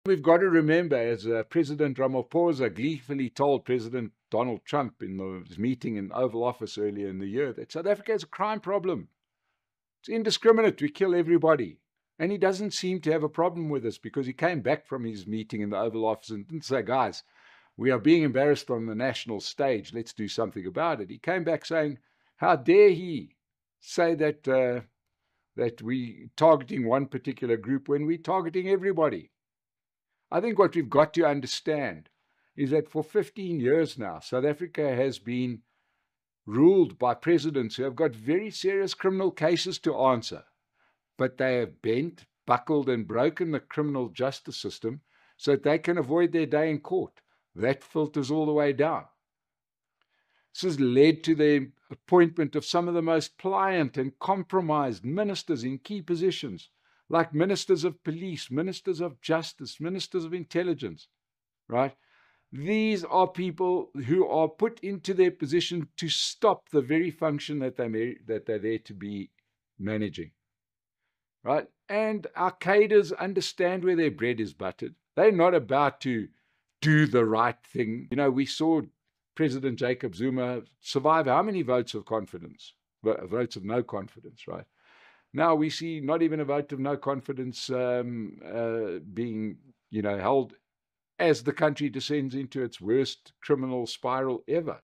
We've got to remember, as President Ramaphosa gleefully told President Donald Trump in his meeting in Oval Office earlier in the year, that South Africa has a crime problem. It's indiscriminate. We kill everybody. And he doesn't seem to have a problem with this, because he came back from his meeting in the Oval Office and didn't say, guys, we are being embarrassed on the national stage. Let's do something about it. He came back saying, how dare he say that we targeting one particular group when we're targeting everybody. I think what we've got to understand is that for 15 years now, South Africa has been ruled by presidents who have got very serious criminal cases to answer, but they have bent, buckled, and broken the criminal justice system so that they can avoid their day in court. That filters all the way down. This has led to the appointment of some of the most pliant and compromised ministers in key positions, like ministers of police, ministers of justice, ministers of intelligence, right? These are people who are put into their position to stop the very function that they're there to be managing, right? And our cadres understand where their bread is buttered. They're not about to do the right thing. You know, we saw President Jacob Zuma survive how many votes of confidence? Votes of no confidence, right? Now we see not even a vote of no confidence being, held as the country descends into its worst criminal spiral ever.